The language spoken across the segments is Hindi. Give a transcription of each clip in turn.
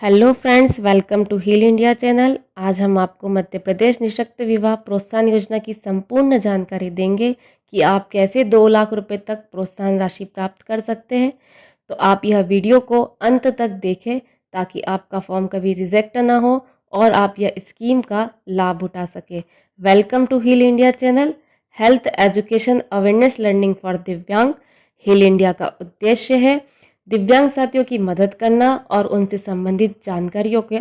Hello friends, welcome to heal India channel. आज हम आपको मध्य प्रदेश निःशक्त विवाह प्रोत्साहन योजना की संपूर्ण जानकारी देंगे कि आप कैसे 2 लाख रुपए तक प्रोत्साहन राशि प्राप्त कर सकते हैं। तो आप यह वीडियो को अंत तक देखें ताकि आपका फॉर्म कभी रिजेक्ट ना हो और आप यह स्कीम का लाभ उठा सके। Welcome to heal India channel. Health education awareness learning for Divyang. Heal India का उद्देश्य है दिव्यांग साथियों की मदद करना और उनसे संबंधित जानकारियों के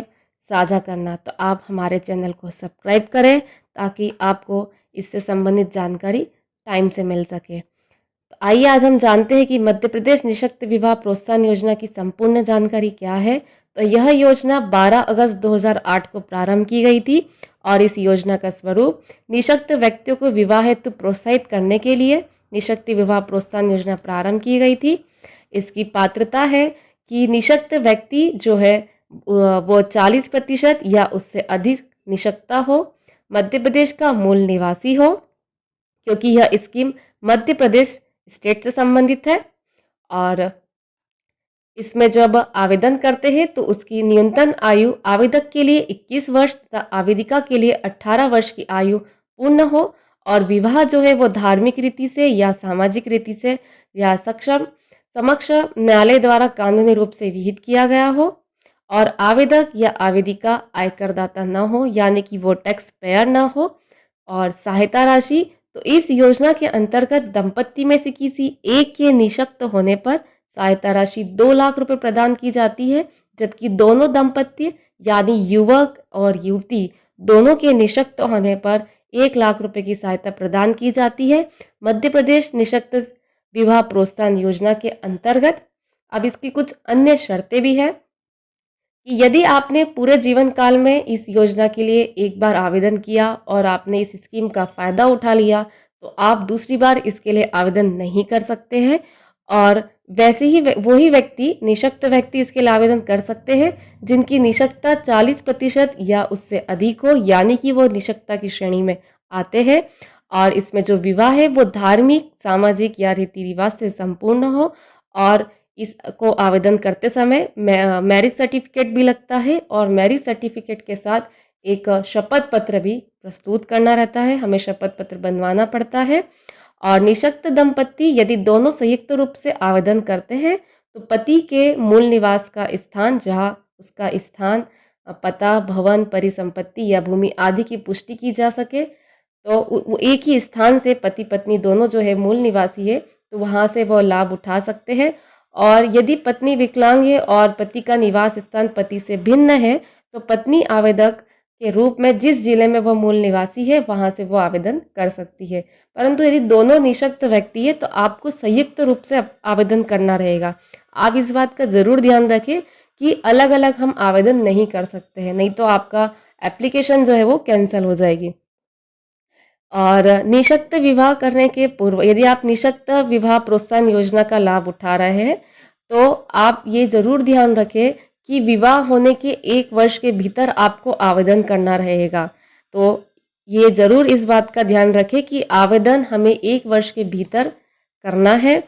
साझा करना। तो आप हमारे चैनल को सब्सक्राइब करें ताकि आपको इससे संबंधित जानकारी टाइम से मिल सके। तो आइए आज हम जानते हैं कि मध्य प्रदेश निःशक्त विवाह प्रोत्साहन योजना की संपूर्ण जानकारी क्या है। तो यह योजना 12 अगस्त 2008 को प्रारंभ की गई थी और इस योजना का स्वरूप निःशक्त व्यक्तियों को विवाह हेतु प्रोत्साहित करने के लिए निःशक्त विवाह प्रोत्साहन योजना प्रारंभ की गई थी। इसकी पात्रता है कि निःशक्त व्यक्ति जो है वो 40% या उससे अधिक निःशक्तता हो, मध्य प्रदेश का मूल निवासी हो, क्योंकि यह स्कीम मध्य प्रदेश स्टेट से संबंधित है। और इसमें जब आवेदन करते हैं तो उसकी न्यूनतम आयु आवेदक के लिए 21 वर्ष तथा आवेदिका के लिए 18 वर्ष की आयु पूर्ण हो और विवाह जो है वो धार्मिक रीति से या सामाजिक रीति से या समक्ष न्यायालय द्वारा कानूनी रूप से विहित किया गया हो और आवेदक या आवेदिका आयकरदाता न हो, यानी कि वो टैक्स पेयर न हो। और सहायता राशि, तो इस योजना के अंतर्गत दंपत्ति में से किसी एक के निःशक्त होने पर सहायता राशि 2 लाख रुपए प्रदान की जाती है, जबकि दोनों दंपत्ति यानी युवक और युवती दोनों के निःशक्त होने पर 1 लाख रुपए की सहायता प्रदान की जाती है मध्य प्रदेश निःशक्त विवाह प्रोत्साहन योजना के अंतर्गत। अब इसकी कुछ अन्य शर्तें भी है कि यदि आपने पूरे जीवन काल में इस योजना के लिए एक बार आवेदन किया और आपने इस स्कीम का फायदा उठा लिया तो आप दूसरी बार इसके लिए आवेदन नहीं कर सकते हैं। और वैसे ही वही व्यक्ति निःशक्त व्यक्ति इसके लिए आवेदन कर सकते हैं जिनकी निःशक्तता 40% या उससे अधिक हो, यानी कि वो निःशक्तता की श्रेणी में आते हैं। और इसमें जो विवाह है वो धार्मिक, सामाजिक या रीति रिवाज से संपूर्ण हो। और इसको आवेदन करते समय मैरिज सर्टिफिकेट भी लगता है और मैरिज सर्टिफिकेट के साथ एक शपथ पत्र भी प्रस्तुत करना रहता है, हमें शपथ पत्र बनवाना पड़ता है। और निःशक्त दंपत्ति यदि दोनों संयुक्त रूप से आवेदन करते हैं तो पति के मूल निवास का स्थान, जहाँ उसका स्थान, पता, भवन, परिसंपत्ति या भूमि आदि की पुष्टि की जा सके, तो एक ही स्थान से पति पत्नी दोनों जो है मूल निवासी है तो वहाँ से वो लाभ उठा सकते हैं। और यदि पत्नी विकलांग है और पति का निवास स्थान पति से भिन्न है तो पत्नी आवेदक के रूप में जिस जिले में वह मूल निवासी है वहां से वो आवेदन कर सकती है। परंतु यदि दोनों निःशक्त व्यक्ति है तो आपको संयुक्त रूप से आवेदन करना रहेगा। आप इस बात का जरूर ध्यान रखें कि अलग अलग हम आवेदन नहीं कर सकते हैं, नहीं तो आपका एप्लीकेशन जो है वो कैंसिल हो जाएगी। और निःशक्त विवाह करने के पूर्व यदि आप निःशक्त विवाह प्रोत्साहन योजना का लाभ उठा रहे हैं तो आप ये जरूर ध्यान रखें कि विवाह होने के 1 वर्ष के भीतर आपको आवेदन करना रहेगा। तो ये जरूर इस बात का ध्यान रखें कि आवेदन हमें 1 वर्ष के भीतर करना है।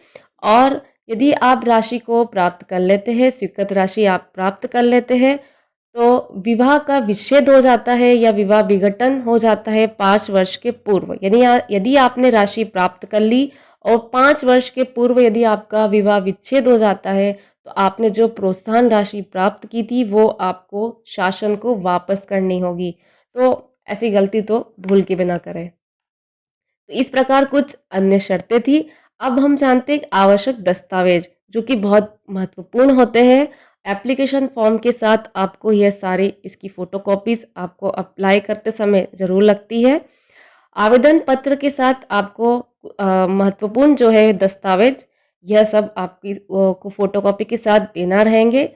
और यदि आप राशि को प्राप्त कर लेते हैं, स्वीकृत राशि आप प्राप्त कर लेते हैं, तो विवाह का विच्छेद हो जाता है या विवाह विघटन हो जाता है 5 वर्ष के पूर्व। यानी यदि आपने राशि प्राप्त कर ली और 5 वर्ष के पूर्व यदि आपका विवाह विच्छेद हो जाता है तो आपने जो प्रोत्साहन राशि प्राप्त की थी वो आपको शासन को वापस करनी होगी। तो ऐसी गलती तो भूल के भी ना करें। तो इस प्रकार कुछ अन्य शर्तें थी। अब हम जानते हैं आवश्यक दस्तावेज जो कि बहुत महत्वपूर्ण होते हैं। एप्लीकेशन फॉर्म के साथ आपको यह सारी इसकी फोटोकॉपीज आपको अप्लाई करते समय ज़रूर लगती है। आवेदन पत्र के साथ आपको महत्वपूर्ण जो है दस्तावेज यह सब आपकी को फोटोकॉपी के साथ देना रहेंगे।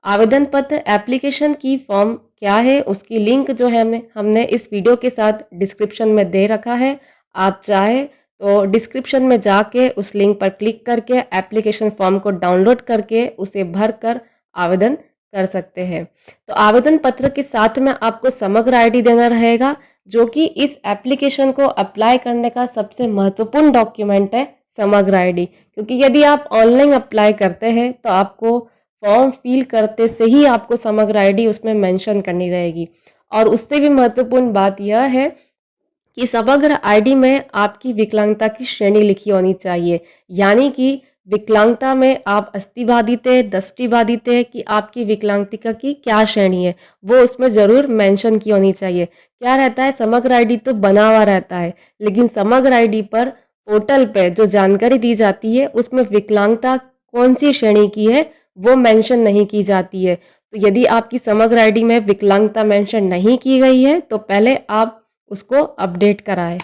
आवेदन पत्र एप्लीकेशन की फॉर्म क्या है उसकी लिंक जो है हमने इस वीडियो के साथ डिस्क्रिप्शन में दे रखा है। आप चाहे तो डिस्क्रिप्शन में जाके उस लिंक पर क्लिक करके एप्लीकेशन फॉर्म को डाउनलोड करके उसे भर कर आवेदन कर सकते हैं। तो आवेदन पत्र के साथ में आपको समग्र आईडी देना रहेगा जो कि इस एप्लीकेशन को अप्लाई करने का सबसे महत्वपूर्ण डॉक्यूमेंट है, समग्र आईडी। क्योंकि यदि आप ऑनलाइन अप्लाई करते हैं तो आपको फॉर्म फिल करते से ही आपको समग्र आईडी उसमें मेंशन करनी रहेगी। और उससे भी महत्वपूर्ण बात यह है कि समग्र आईडी में आपकी विकलांगता की श्रेणी लिखी होनी चाहिए। यानी कि विकलांगता में आप अस्थिबाधित है, दृष्टिबाधित है, कि आपकी विकलांगता की क्या श्रेणी है, वो उसमें ज़रूर मेंशन की होनी चाहिए। क्या रहता है, समग्र आईडी तो बना हुआ रहता है, लेकिन समग्र आईडी पर पोर्टल पे जो जानकारी दी जाती है उसमें विकलांगता कौन सी श्रेणी की है वो मेंशन नहीं की जाती है। तो यदि आपकी समग्र आईडी में विकलांगता मेंशन नहीं की गई है तो पहले आप उसको अपडेट कराएं।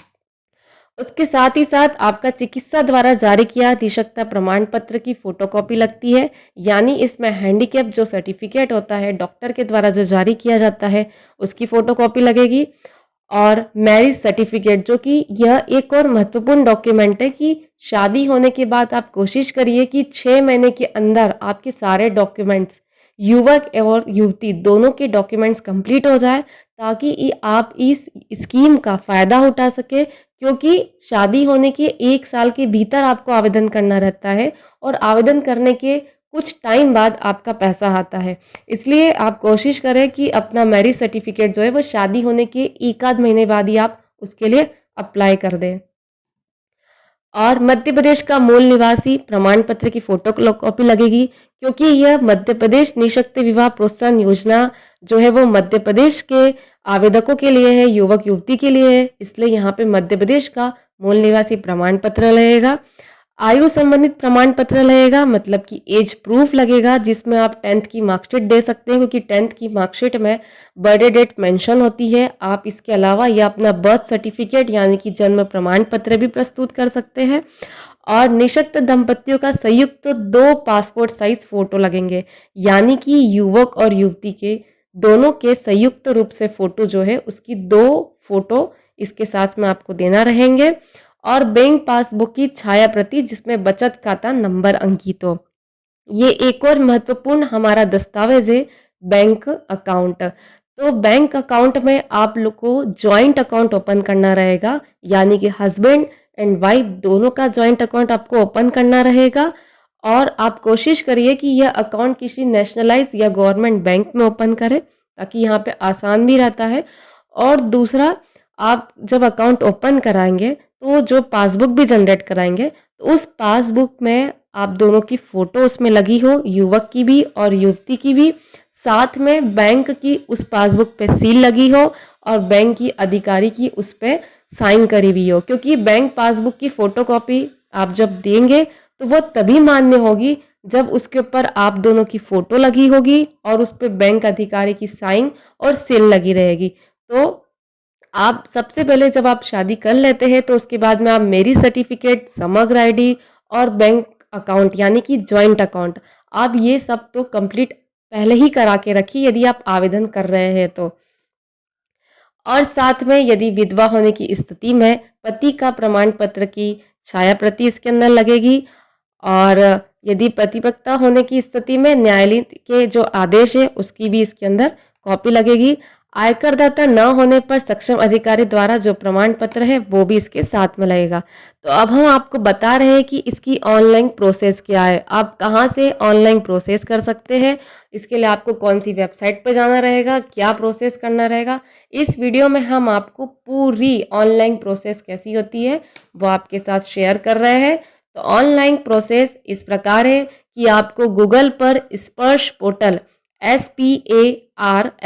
उसके साथ ही साथ आपका चिकित्सा द्वारा जारी किया निशक्तता प्रमाण पत्र की फोटोकॉपी लगती है। यानी इसमें हैंडीकैप जो सर्टिफिकेट होता है डॉक्टर के द्वारा जो जारी किया जाता है उसकी फोटोकॉपी लगेगी। और मैरिज सर्टिफिकेट, जो कि यह एक और महत्वपूर्ण डॉक्यूमेंट है कि शादी होने के बाद आप कोशिश करिए कि 6 महीने के अंदर आपके सारे डॉक्यूमेंट्स, युवक और युवती दोनों के डॉक्यूमेंट्स कंप्लीट हो जाए, ताकि आप इस स्कीम का फ़ायदा उठा सके। क्योंकि शादी होने के 1 साल के भीतर आपको आवेदन करना रहता है और आवेदन करने के कुछ टाइम बाद आपका पैसा आता है। इसलिए आप कोशिश करें कि अपना मैरिज सर्टिफिकेट जो है वो शादी होने के 1 आध महीने बाद ही आप उसके लिए अप्लाई कर दें। और मध्य प्रदेश का मूल निवासी प्रमाण पत्र की फोटो कॉपी लगेगी, क्योंकि यह मध्य प्रदेश निःशक्त विवाह प्रोत्साहन योजना जो है वो मध्य प्रदेश के आवेदकों के लिए है, युवक युवती के लिए है। इसलिए यहाँ पे मध्य प्रदेश का मूल निवासी प्रमाण पत्र लगेगा। आयु संबंधित प्रमाण पत्र लगेगा, मतलब कि एज प्रूफ लगेगा, जिसमें आप 10th की मार्कशीट दे सकते हैं, क्योंकि 10th की मार्कशीट में बर्थडे डेट मेंशन होती है। आप इसके अलावा या अपना बर्थ सर्टिफिकेट यानी कि जन्म प्रमाण पत्र भी प्रस्तुत कर सकते हैं। और निःशक्त दंपतियों का संयुक्त 2 पासपोर्ट साइज फोटो लगेंगे, यानी कि युवक और युवती के दोनों के संयुक्त रूप से फोटो जो है उसकी 2 फोटो इसके साथ में आपको देना रहेंगे। और बैंक पासबुक की छाया प्रति जिसमें बचत खाता नंबर अंकित हो। ये एक और महत्वपूर्ण हमारा दस्तावेज है, बैंक अकाउंट। तो बैंक अकाउंट में आप लोग को जॉइंट अकाउंट ओपन करना रहेगा, यानी कि हस्बैंड एंड वाइफ दोनों का जॉइंट अकाउंट आपको ओपन करना रहेगा। और आप कोशिश करिए कि यह अकाउंट किसी नेशनलाइज या गवर्नमेंट बैंक में ओपन करें, ताकि यहाँ पे आसान भी रहता है। और दूसरा, आप जब अकाउंट ओपन कराएंगे तो जो पासबुक भी जनरेट कराएंगे तो उस पासबुक में आप दोनों की फोटो उसमें लगी हो, युवक की भी और युवती की भी। साथ में बैंक की उस पासबुक पे सील लगी हो और बैंक की अधिकारी की उस पे साइन करी हुई हो, क्योंकि बैंक पासबुक की फोटोकॉपी आप जब देंगे तो वो तभी मान्य होगी जब उसके ऊपर आप दोनों की फोटो लगी होगी और उस पे बैंक अधिकारी की साइन और सील लगी रहेगी। तो आप सबसे पहले जब आप शादी कर लेते हैं तो उसके बाद में आप मैरिज सर्टिफिकेट, समग्र आईडी और बैंक अकाउंट यानी कि जॉइंट अकाउंट, आप ये सब तो कंप्लीट पहले ही करा के रखिए यदि आप आवेदन कर रहे हैं तो। और साथ में यदि विधवा होने की स्थिति में पति का प्रमाण पत्र की छाया प्रति इसके अंदर लगेगी। और यदि पतिव्रता होने की स्थिति में न्यायालय के जो आदेश है उसकी भी इसके अंदर कॉपी लगेगी। आयकरदाता न होने पर सक्षम अधिकारी द्वारा जो प्रमाण पत्र है वो भी इसके साथ में लगेगा। तो अब हम आपको बता रहे हैं कि इसकी ऑनलाइन प्रोसेस क्या है, आप कहाँ से ऑनलाइन प्रोसेस कर सकते हैं, इसके लिए आपको कौन सी वेबसाइट पर जाना रहेगा, क्या प्रोसेस करना रहेगा। इस वीडियो में हम आपको पूरी ऑनलाइन प्रोसेस कैसी होती है वो आपके साथ शेयर कर रहे हैं। तो ऑनलाइन प्रोसेस इस प्रकार है कि आपको गूगल पर स्पर्श पोर्टल SPARSH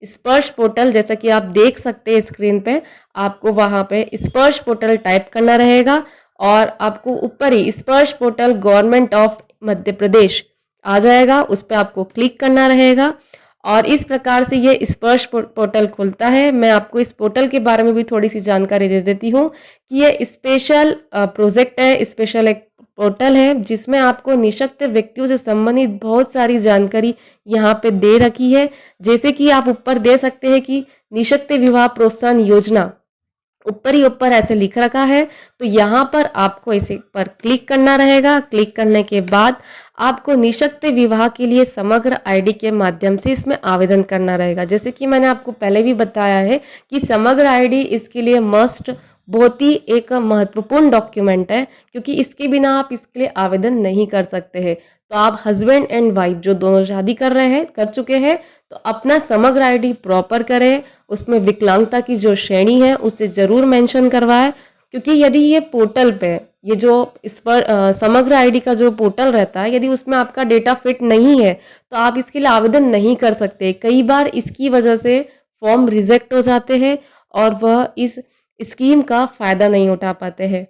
स्पर्श पोर्टल, जैसा कि आप देख सकते हैं स्क्रीन पे, आपको वहां पे स्पर्श पोर्टल टाइप करना रहेगा और आपको ऊपर ही स्पर्श portal government of Madhya Pradesh आ जाएगा, उस पर आपको क्लिक करना रहेगा। और इस प्रकार से ये स्पर्श पोर्टल खुलता है। मैं आपको इस पोर्टल के बारे में भी थोड़ी सी जानकारी दे देती हूँ कि ये स्पेशल प्रोजेक्ट है, स्पेशल एक पोर्टल है जिसमें आपको निःशक्त व्यक्तियों से संबंधित बहुत सारी जानकारी यहाँ पे दे रखी है। जैसे कि आप ऊपर दे सकते हैं कि निःशक्त विवाह प्रोत्साहन योजना, ऊपर ही ऊपर ऐसे लिख रखा है। तो यहाँ पर आपको इसे पर क्लिक करना रहेगा। क्लिक करने के बाद आपको निःशक्त विवाह के लिए समग्र आईडी के माध्यम से इसमें आवेदन करना रहेगा। जैसे कि मैंने आपको पहले भी बताया है कि समग्र आईडी इसके लिए मस्ट, बहुत ही एक महत्वपूर्ण डॉक्यूमेंट है, क्योंकि इसके बिना आप इसके लिए आवेदन नहीं कर सकते हैं। तो आप हस्बैंड एंड वाइफ जो दोनों शादी कर चुके हैं, तो अपना समग्र आईडी प्रॉपर करें, उसमें विकलांगता की जो श्रेणी है उसे जरूर मेंशन करवाएं, क्योंकि यदि ये पोर्टल पे ये जो इस पर समग्र आईडी का जो पोर्टल रहता है, यदि उसमें आपका डेटा फिट नहीं है तो आप इसके लिए आवेदन नहीं कर सकते। कई बार इसकी वजह से फॉर्म रिजेक्ट हो जाते हैं और वह इस स्कीम का फायदा नहीं उठा पाते हैं।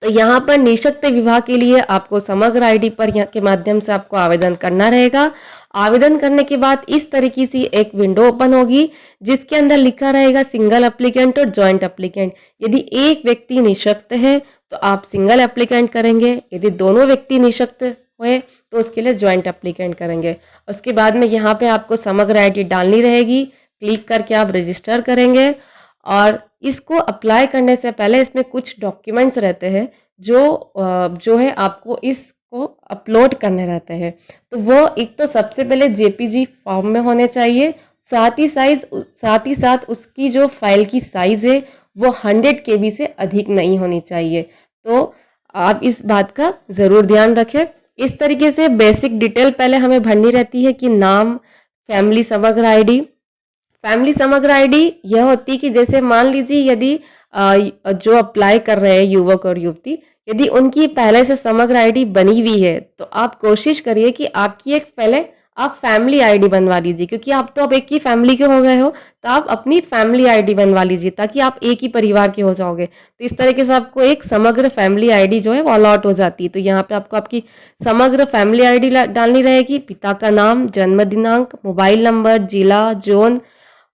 तो यहाँ पर निःशक्त विवाह के लिए आपको समग्र आईडी पर के माध्यम से आपको आवेदन करना रहेगा। आवेदन करने के बाद इस तरीके से एक विंडो ओपन होगी जिसके अंदर लिखा रहेगा सिंगल एप्लीकेंट और जॉइंट एप्लीकेंट। यदि एक व्यक्ति निःशक्त है तो आप सिंगल एप्लीकेंट करेंगे, यदि दोनों व्यक्ति निःशक्त हुए तो उसके लिए जॉइंट एप्लीकेंट करेंगे। उसके बाद में यहाँ पे आपको समग्र आईडी डालनी रहेगी, क्लिक करके आप रजिस्टर करेंगे और इसको अप्लाई करने से पहले इसमें कुछ डॉक्यूमेंट्स रहते हैं जो है आपको इसको अपलोड करने रहते हैं। तो वो एक तो सबसे पहले जेपीजी फॉर्म में होने चाहिए, साथ ही साथ उसकी जो फाइल की साइज है वो 100 KB से अधिक नहीं होनी चाहिए। तो आप इस बात का ज़रूर ध्यान रखें। इस तरीके से बेसिक डिटेल पहले हमें भरनी रहती है कि नाम, फैमिली समग्र आईडी यह होती है कि जैसे मान लीजिए यदि जो अप्लाई कर रहे हैं युवक और युवती, यदि उनकी पहले से समग्र आईडी बनी हुई है तो आप कोशिश करिए कि आपकी एक पहले आप फैमिली आईडी बनवा लीजिए, क्योंकि आप तो अब एक ही फैमिली के हो गए हो, तो आप अपनी फैमिली आईडी बनवा लीजिए ताकि आप एक ही परिवार के हो जाओगे। तो इस तरीके से आपको एक समग्र फैमिली आईडी जो है वो अलॉट हो जाती है। तो यहाँ पे आपको आपकी समग्र फैमिली आईडी डालनी रहेगी, पिता का नाम, जन्म दिनांक, मोबाइल नंबर, जिला, जोन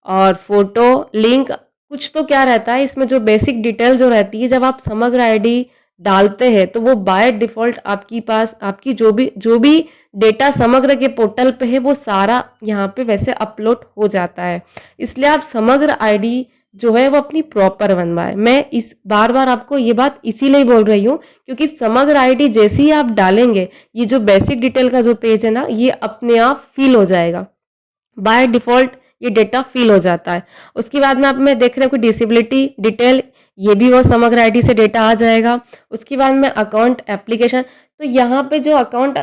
और फोटो लिंक। कुछ तो क्या रहता है इसमें जो बेसिक डिटेल जो रहती है, जब आप समग्र आईडी डालते हैं तो वो बाय डिफॉल्ट आपकी पास आपकी जो भी डेटा समग्र के पोर्टल पे है वो सारा यहाँ पे वैसे अपलोड हो जाता है। इसलिए आप समग्र आईडी जो है वो अपनी प्रॉपर बनवाए। मैं इस बार बार आपको ये बात इसीलिए बोल रही हूँ क्योंकि समग्र आईडी जैसे ही आप डालेंगे, ये जो बेसिक डिटेल का जो पेज है ना, ये अपने आप फिल हो जाएगा, बाय डिफॉल्ट ये डेटा फिल हो जाता है। उसके बाद में आप में देख रहे हो कि डिसेबिलिटी डिटेल, ये भी वो समग्र आईडी से डेटा आ जाएगा। उसके बाद में अकाउंट एप्लीकेशन, तो यहाँ पे जो अकाउंट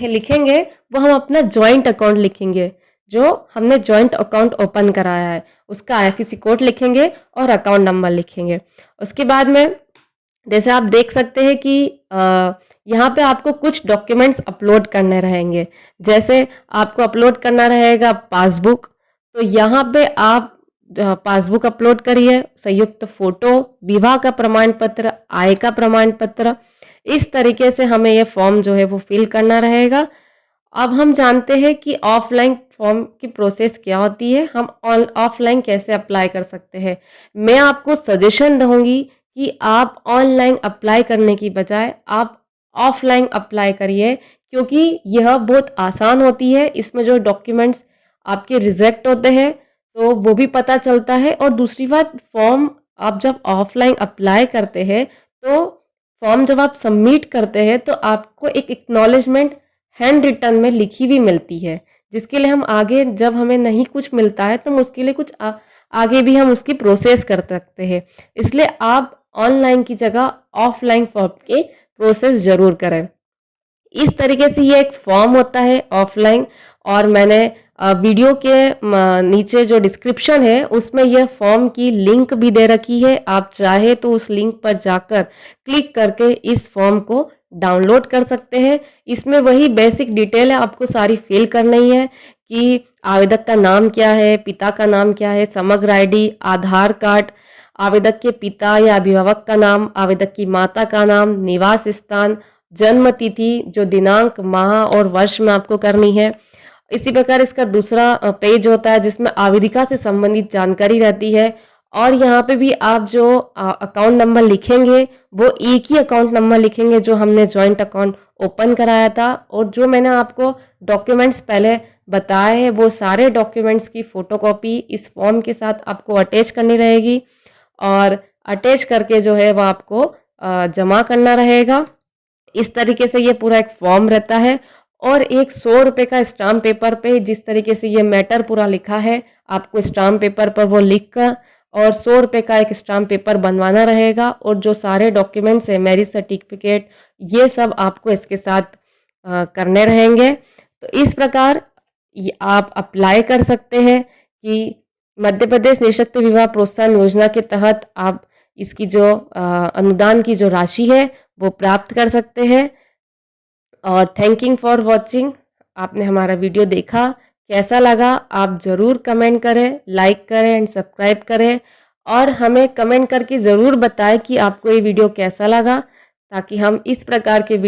लिखेंगे वो हम अपना जॉइंट अकाउंट लिखेंगे, जो हमने जॉइंट अकाउंट ओपन कराया है उसका IFSC कोड लिखेंगे और अकाउंट नंबर लिखेंगे। उसके बाद में जैसे आप देख सकते हैं कि यहाँ पे आपको कुछ डॉक्यूमेंट्स अपलोड करने रहेंगे। जैसे आपको अपलोड करना रहेगा पासबुक, तो यहाँ पे आप पासबुक अपलोड करिए, संयुक्त फोटो, विवाह का प्रमाण पत्र, आय का प्रमाण पत्र। इस तरीके से हमें ये फॉर्म जो है वो फिल करना रहेगा। अब हम जानते हैं कि ऑफलाइन फॉर्म की प्रोसेस क्या होती है, हम ऑफलाइन कैसे अप्लाई कर सकते हैं। मैं आपको सजेशन दूंगी कि आप ऑनलाइन अप्लाई करने की बजाय आप ऑफलाइन अप्लाई करिए, क्योंकि यह बहुत आसान होती है। इसमें जो डॉक्यूमेंट्स आपके रिजेक्ट होते हैं तो वो भी पता चलता है, और दूसरी बात फॉर्म आप जब ऑफलाइन अप्लाई करते हैं तो फॉर्म जब आप सबमिट करते हैं तो आपको एक एक्नॉलेजमेंट हैंड रिटन में लिखी हुई मिलती है, जिसके लिए हम आगे जब हमें नहीं कुछ मिलता है तो हम उसके लिए कुछ आगे भी हम उसकी प्रोसेस कर सकते हैं। इसलिए आप ऑनलाइन की जगह ऑफलाइन फॉर्म के प्रोसेस जरूर करें। इस तरीके से ये एक फॉर्म होता है ऑफलाइन, और मैंने वीडियो के नीचे जो डिस्क्रिप्शन है उसमें यह फॉर्म की लिंक भी दे रखी है। आप चाहे तो उस लिंक पर जाकर क्लिक करके इस फॉर्म को डाउनलोड कर सकते हैं। इसमें वही बेसिक डिटेल है, आपको सारी फिल करनी है कि आवेदक का नाम क्या है, पिता का नाम क्या है, समग्र आईडी, आधार कार्ड, आवेदक के पिता या अभिभावक का नाम, आवेदक की माता का नाम, निवास स्थान, जन्म तिथि, जो दिनांक, माह और वर्ष में आपको करनी है। इसी प्रकार इसका दूसरा पेज होता है जिसमें आवेदिका से संबंधित जानकारी रहती है, और यहाँ पे भी आप जो अकाउंट नंबर लिखेंगे वो एक ही अकाउंट नंबर लिखेंगे जो हमने जॉइंट अकाउंट ओपन कराया था। और जो मैंने आपको डॉक्यूमेंट्स पहले बताए हैं वो सारे डॉक्यूमेंट्स की फोटोकॉपी इस फॉर्म के साथ आपको अटैच करनी रहेगी, और अटैच करके जो है वो आपको जमा करना रहेगा। इस तरीके से ये पूरा एक फॉर्म रहता है, और एक 100 रुपये का स्टाम्प पेपर पे जिस तरीके से ये मैटर पूरा लिखा है, आपको स्टाम्प पेपर पर वो लिख कर और 100 रुपये का एक स्टाम्प पेपर बनवाना रहेगा। और जो सारे डॉक्यूमेंट्स है, मैरिज सर्टिफिकेट, ये सब आपको इसके साथ करने रहेंगे। तो इस प्रकार आप अप्लाई कर सकते हैं कि मध्य प्रदेश निःशक्त विवाह प्रोत्साहन योजना के तहत आप इसकी जो अनुदान की जो राशि है वो प्राप्त कर सकते हैं। और थैंकिंग फॉर वॉचिंग। आपने हमारा वीडियो देखा, कैसा लगा आप ज़रूर कमेंट करें, लाइक करें एंड सब्सक्राइब करें और हमें कमेंट करके ज़रूर बताएं कि आपको ये वीडियो कैसा लगा, ताकि हम इस प्रकार के वीडियो